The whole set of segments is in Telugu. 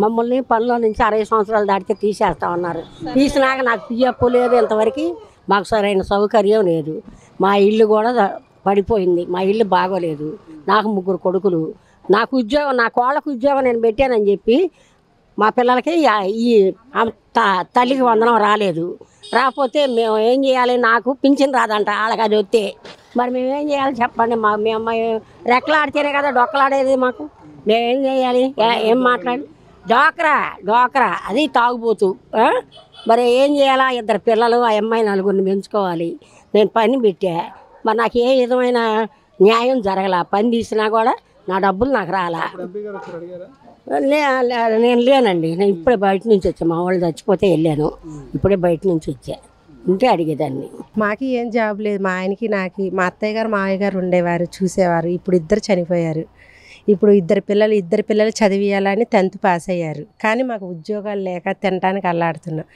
మమ్మల్ని పనిలో నుంచి 60 సంవత్సరాలు దాటితే తీసేస్తామన్నారు. తీసినాక నాకు పిఎఫ్ లేదు, ఇంతవరకు మాకు సరైన సౌకర్యం లేదు. మా ఇల్లు కూడా పడిపోయింది, మా ఇల్లు బాగోలేదు. నాకు 3 కొడుకులు, నాకు ఉద్యోగం, నా కోళ్ళకు ఉద్యోగం నేను పెట్టానని చెప్పి మా పిల్లలకి ఈ తల్లికి వందనం రాలేదు. రాకపోతే మేము ఏం చేయాలి? నాకు పింఛన్ రాదంట వాళ్ళకి, అది వస్తే మరి మేమేం చేయాలి చెప్పండి? మేము రెక్కలాడితేనే కదా డొక్కలాడేది. మాకు మేమేం చేయాలి? ఏం మాట్లాడి డోక్రా అది తాగుబోతు. మరి ఏం చేయాలా? 2 పిల్లలు, ఆ అమ్మాయి 4 పెంచుకోవాలి. నేను పని పెట్టా, మరి నాకు ఏ విధమైన న్యాయం జరగల. పని తీసినా కూడా నా డబ్బులు నాకు రాలా. నేను లేనండి, నేను ఇప్పుడే బయట నుంచి వచ్చా. మా వాళ్ళు చచ్చిపోతే వెళ్ళాను, ఇప్పుడే బయట నుంచి వచ్చా. ఉంటే అడిగేదాన్ని. మాకు ఏం జాబ్ లేదు. మా ఆయనకి నాకు, మా అత్తయ్య గారు మావయ్య గారు ఉండేవారు, చూసేవారు. ఇప్పుడు 2 చనిపోయారు. ఇప్పుడు 2 పిల్లలు చదివియాలని 10th పాస్ అయ్యారు. కానీ మాకు ఉద్యోగాలు లేక తినడానికి అల్లాడుతున్నాం.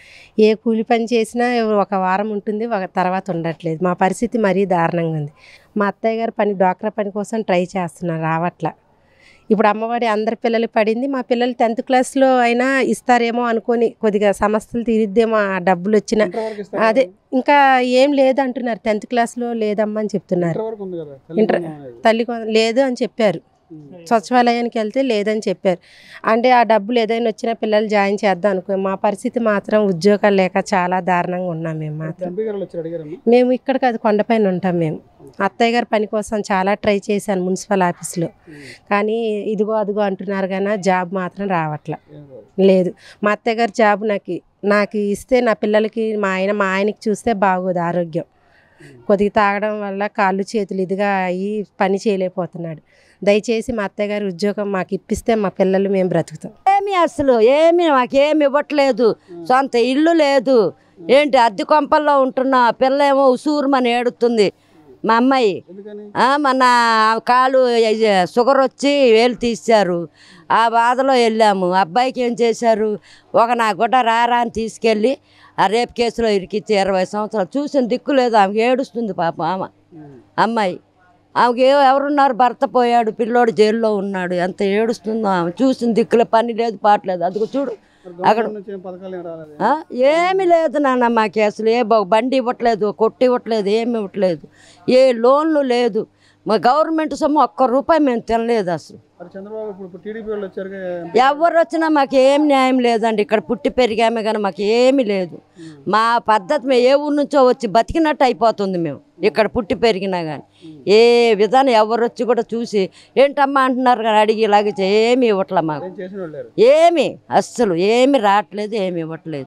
ఏ కూలి పని చేసినా 1 వారం ఉంటుంది, తర్వాత ఉండట్లేదు. మా పరిస్థితి మరీ దారుణంగా ఉంది. మా అత్తయ్య గారు డ్వాక్రా పని కోసం ట్రై చేస్తున్నారు, రావట్లా. ఇప్పుడు అమ్మఒడి అందరి పిల్లలు పడింది. మా పిల్లలు 10th క్లాస్లో అయినా ఇస్తారేమో అనుకొని కొద్దిగా సమస్యలు తీరిద్దేమో ఆ డబ్బులు వచ్చిన. అదే ఇంకా ఏం లేదంటున్నారు, 10th క్లాస్లో లేదమ్మా అని చెప్తున్నారు. తల్లి లేదు అని చెప్పారు. సచివాలయానికి వెళ్తే లేదని చెప్పారు. అంటే ఆ డబ్బులు ఏదైనా వచ్చినా పిల్లలు జాయిన్ చేద్దాం అనుకో. మా పరిస్థితి మాత్రం ఉద్యోగాలు లేక చాలా దారుణంగా ఉన్నాం. మేము మాత్రం మేము ఇక్కడ కాదు, కొండపైన ఉంటాం మేము. అత్తయ్య గారు పని కోసం చాలా ట్రై చేశాను మున్సిపల్ ఆఫీస్లో, కానీ ఇదిగో అదిగో అంటున్నారు కానీ జాబ్ మాత్రం రావట్లా. లేదు, మా అత్తయ్య గారు జాబ్ నాకు ఇస్తే నా పిల్లలకి, మా ఆయనకి చూస్తే బాగోదు ఆరోగ్యం. కొద్దిగా తాగడం వల్ల కాళ్ళు చేతులు ఇదిగా అయ్యి పని చేయలేకపోతున్నాడు. దయచేసి మా అత్తయ్య గారి ఉద్యోగం మాకు ఇప్పిస్తే మా పిల్లలు మేము బ్రతుకుతాం. అసలు మాకేమి ఇవ్వట్లేదు. సొంత ఇల్లు లేదు. ఏంటి అద్దె కొంపల్లో ఉంటున్నా. పిల్ల ఏమో ఉసూరుమని ఏడుతుంది. మా అమ్మాయి మన కాలు షుగర్ వచ్చి వేలు తీశారు. ఆ బాధలో వెళ్ళాము. అబ్బాయికి ఏం చేశారు? నా గుడ్డ రారా అని తీసుకెళ్ళి ఆ రేపు కేసులో ఇరికిచ్చి 20 సంవత్సరాలు చూసిన దిక్కు లేదు. ఆమెకి ఏడుస్తుంది పాపం. అమ్మాయి ఆమెకి ఎవరున్నారు? భర్త పోయాడు, పిల్లోడు జైల్లో ఉన్నాడు. ఎంత ఏడుస్తుందో ఆమె. చూసిన దిక్కులో పని లేదు, పాటలేదు. అదిగో చూడు అక్కడ. ఏమి లేదు నాన్న మాకు అసలు. బండి ఇవ్వట్లేదు, కొట్టి ఇవ్వట్లేదు, ఏమి ఇవ్వట్లేదు. ఏ లోన్లు లేదు. మా గవర్నమెంట్ సొమ్ము 1 రూపాయి మేము తినలేదు అసలు. ఎవరు వచ్చినా మాకు ఏం న్యాయం లేదండి. ఇక్కడ పుట్టి పెరిగామే కానీ మాకు ఏమి లేదు. మా పద్ధతి మేము ఏ ఊరు నుంచో వచ్చి బతికినట్టు అయిపోతుంది. మేము ఇక్కడ పుట్టి పెరిగినా కానీ ఏ విధానం ఎవరు వచ్చి కూడా చూసి ఏంటమ్మా అంటున్నారు కానీ అడిగి ఇలాగే ఏమి ఇవ్వట్లే మాకు. ఏమి అస్సలు ఏమి రావట్లేదు, ఏమి ఇవ్వట్లేదు.